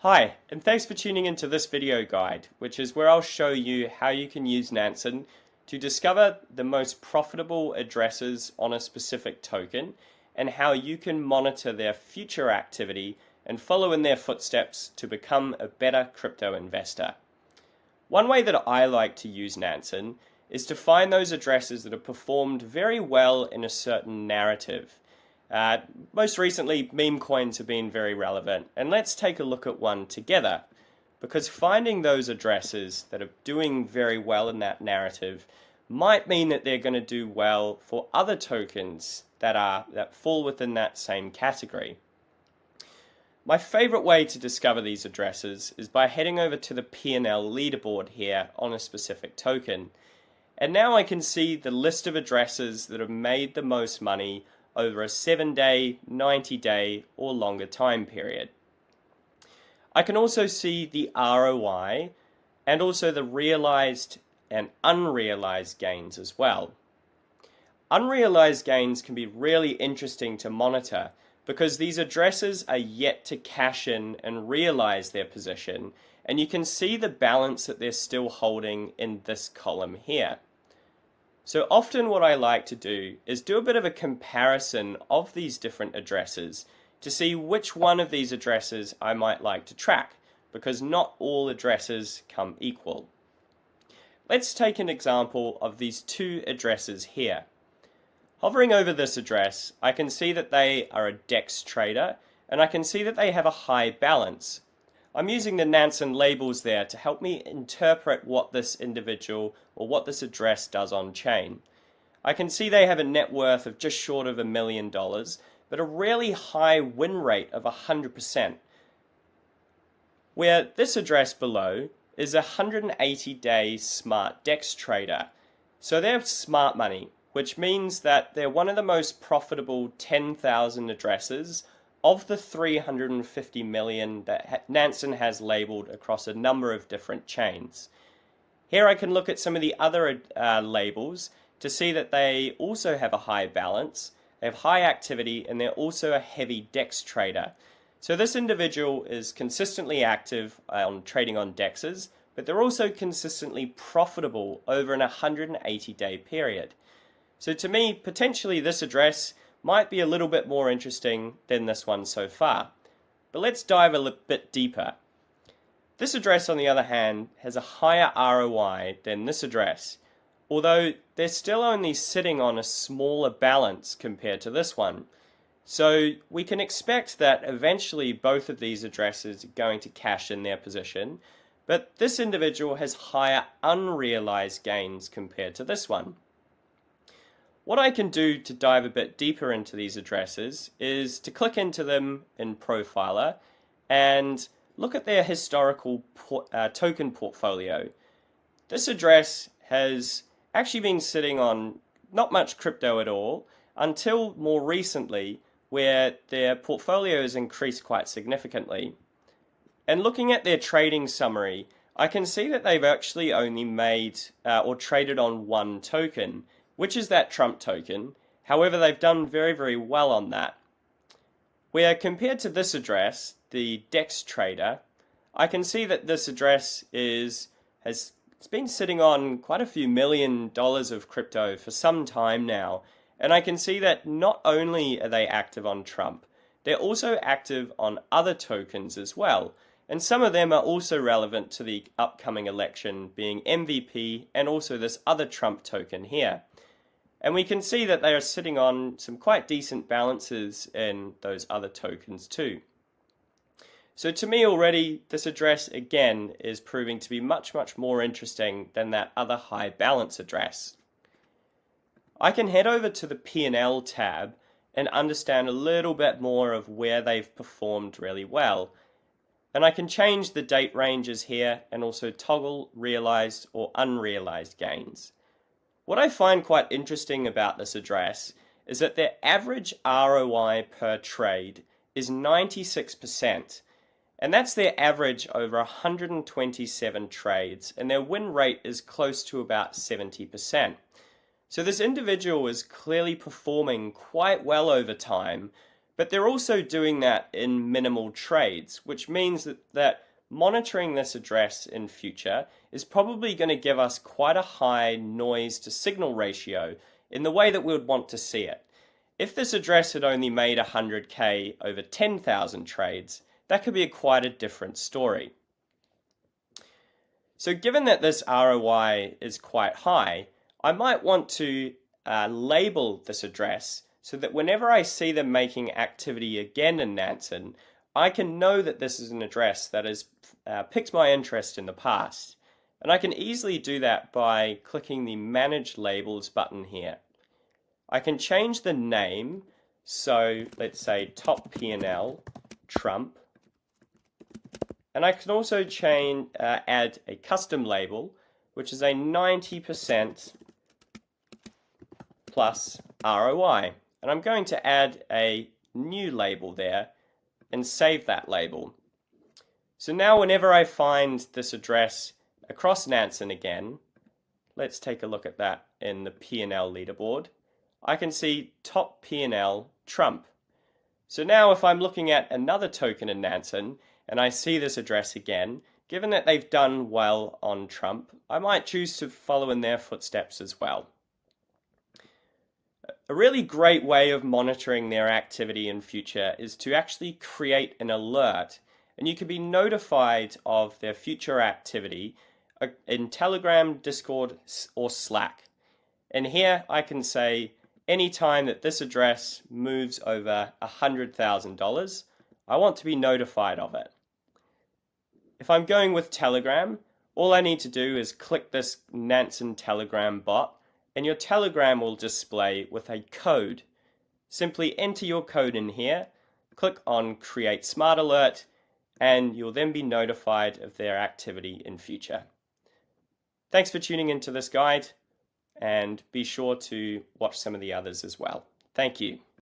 Hi, and thanks for tuning into this video guide, which is where I'll show you how you can use Nansen to discover the most profitable addresses on a specific token and how you can monitor their future activity and follow in their footsteps to become a better crypto investor. One way that I like to use Nansen is to find those addresses that have performed very well in a certain narrative. Most recently, meme coins have been very relevant, and let's take a look at one together, because finding those addresses that are doing very well in that narrative might mean that they're going to do well for other tokens that fall within that same category. My favorite way to discover these addresses is by heading over to the P&L leaderboard here on a specific token. And now I can see the list of addresses that have made the most money over a 7-day, 90-day, or longer time period. I can also see the ROI and also the realized and unrealized gains as well. Unrealized gains can be really interesting to monitor because these addresses are yet to cash in and realize their position, and you can see the balance that they're still holding in this column here. So often what I like to do is do a bit of a comparison of these different addresses to see which one of these addresses I might like to track, because not all addresses come equal. Let's take an example of these two addresses here. Hovering over this address, I can see that they are a DEX trader, and I can see that they have a high balance. I'm using the Nansen labels there to help me interpret what this individual or what this address does on chain. I can see they have a net worth of just short of $1 million, but a really high win rate of 100%. Where this address below is a 180-day smart DEX trader. So they're smart money, which means that they're one of the most profitable 10,000 addresses of the 350 million that Nansen has labeled across a number of different chains. Here I can look at some of the other labels to see that they also have a high balance, they have high activity, and they're also a heavy DEX trader. So this individual is consistently active on trading on DEXs, but they're also consistently profitable over an 180-day period. So to me, potentially this address might be a little bit more interesting than this one so far. But let's dive a bit deeper. This address, on the other hand, has a higher ROI than this address, although they're still only sitting on a smaller balance compared to this one. So we can expect that eventually both of these addresses are going to cash in their position, but this individual has higher unrealized gains compared to this one. What I can do to dive a bit deeper into these addresses is to click into them in Profiler and look at their historical token portfolio. This address has actually been sitting on not much crypto at all until more recently, where their portfolio has increased quite significantly. And looking at their trading summary, I can see that they've actually only made or traded on one token, which is that Trump token. However, they've done very, very well on that. Where compared to this address, the DEX trader, I can see that this address has been sitting on quite a few $1 million of crypto for some time now. And I can see that not only are they active on Trump, they're also active on other tokens as well. And some of them are also relevant to the upcoming election, being MVP and also this other Trump token here. And we can see that they are sitting on some quite decent balances in those other tokens too. So to me already, this address again is proving to be much, much more interesting than that other high balance address. I can head over to the P&L tab and understand a little bit more of where they've performed really well. And I can change the date ranges here and also toggle realized or unrealized gains. What I find quite interesting about this address is that their average ROI per trade is 96%, and that's their average over 127 trades, and their win rate is close to about 70%. So this individual is clearly performing quite well over time, But they're also doing that in minimal trades, which means that monitoring this address in future is probably going to give us quite a high noise to signal ratio in the way that we would want to see it. If this address had only made 100K over 10,000 trades, that could be quite a different story. So given that this ROI is quite high, I might want to label this address so that whenever I see them making activity again in Nansen, I can know that this is an address that has piqued my interest in the past. And I can easily do that by clicking the Manage Labels button here. I can change the name, so let's say Top P&L Trump. And I can also add a custom label, which is a 90% plus ROI. And I'm going to add a new label there and save that label. So now whenever I find this address across Nansen again, let's take a look at that in the P&L leaderboard. I can see Top P&L Trump. So now if I'm looking at another token in Nansen and I see this address again, given that they've done well on Trump, I might choose to follow in their footsteps as well. A really great way of monitoring their activity in future is to actually create an alert, and you can be notified of their future activity in Telegram, Discord, or Slack. And here I can say anytime that this address moves over $100,000, I want to be notified of it. If I'm going with Telegram, all I need to do is click this Nansen Telegram bot, and your Telegram will display with a code. Simply enter your code in here, click on Create Smart Alert, and you'll then be notified of their activity in future. Thanks for tuning into this guide, and be sure to watch some of the others as well. Thank you.